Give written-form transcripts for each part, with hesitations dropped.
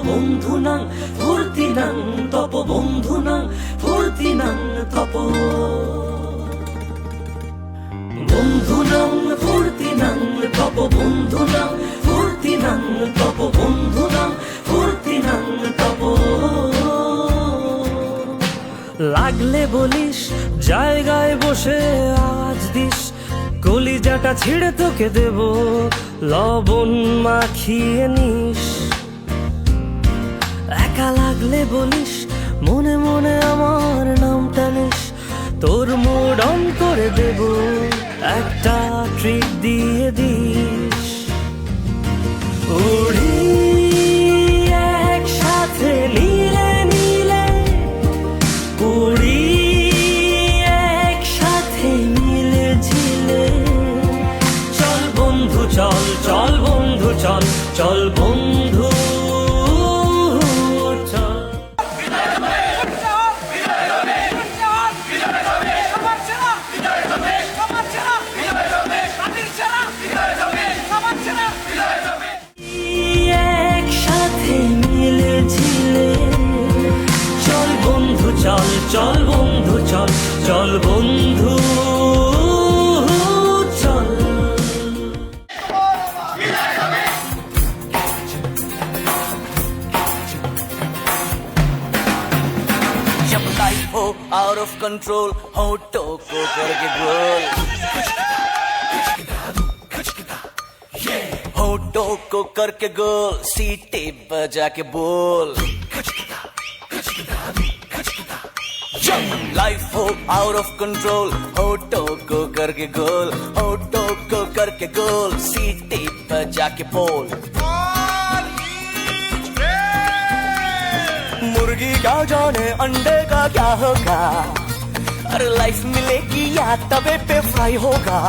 বন্ধুনাং ফুর্তিনাং তপ বন্ধুনাং ফুর্তিনাং তপ বন্ধুনাং ফুর্তিনাং তপ বন্ধুনাং ফুর্তিনাং তপ বন্ধুনাং ফুর্তিনাং তপ লাগলে বলিস জায়গায় বসে আওয়াজ দিস কলিজাটা ছিঁড়ে তোকে দেব লবণ মাখিয়ে নিস একা লাগলে বলিস মনে মনে আমার নামটা নিস তোর মুড অন করে দেব একটা ট্রিট দিয়ে দিস উড়ি একসাথে নীলে নীলে উড়ি একসাথে মিলে ঝিলে চল বন্ধু চল চল বন্ধু চল চল বন্ধু চল চল বন্ধু চল চল বন্ধু চল जब लाइफ हो आउट ऑफ कंट्रोल होठों को करके गोल होठों को करके गोल सीटे बजा के बोल लाइफ हो आउट ऑफ कंट्रोल होठों को करके गोल होठों को करके गोल सीटे बजा के बोल मुर्गी क्या जाने अंडे का क्या होगा अरे लाइफ मिलेगी या तवे पे फ्राई होगा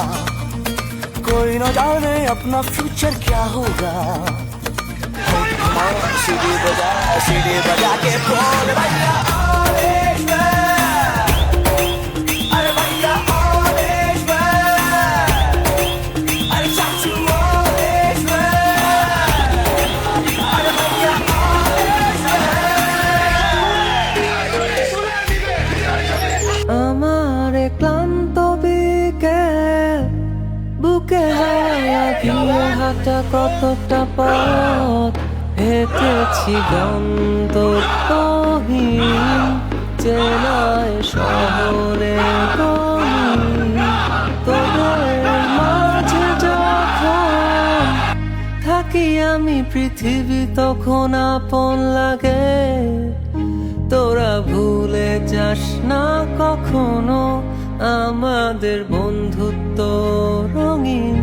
कोई न जाने अपना फ्यूचर क्या होगा सीढ़ी बजा के बोल भैया হাঁটা কতটা পথ হেঁটেছি গন্তব্যহীন চেনায় শহরে তোদের মাঝে যখন থাকি আমি পৃথিবী তখন আপন লাগে তোরা ভুলে যাস না কখনো আমাদের বন্ধুত্ব রঙিন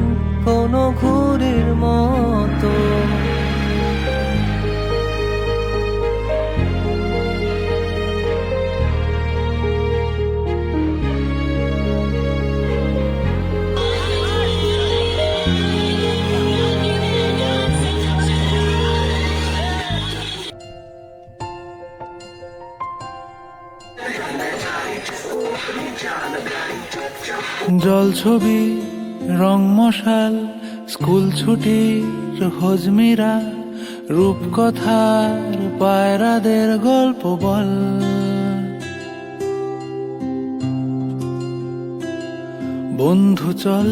কোনো ঘুড়ির মতো জল ছবি রং মশাল স্কুল ছুটির হজমিরা রূপকথার পায়রাদের গল্প বল বন্ধু চল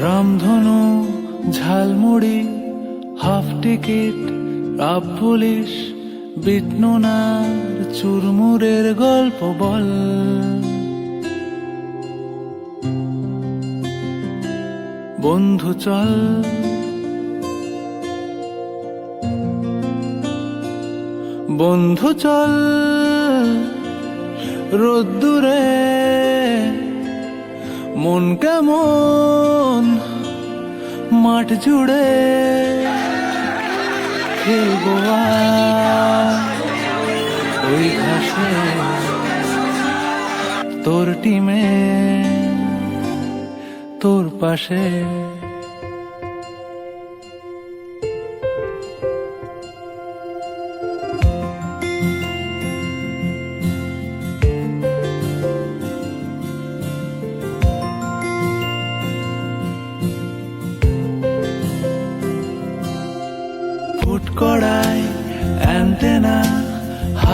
রামধনু ঝালমুড়ি হাফ টিকিট আপ পুলিশ বিটনুনার চুরমুরের গল্প বল বন্ধু চল বন্ধু চল রোদ্দুরে মন কেমন মাঠ জুড়ে খেলবো ওই ঘাসে তোর টিমে তোর পাশে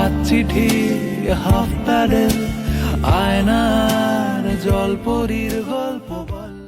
হাত চিঠি হাফ প্যাডেল আয়নার জলপরীর গল্প বল।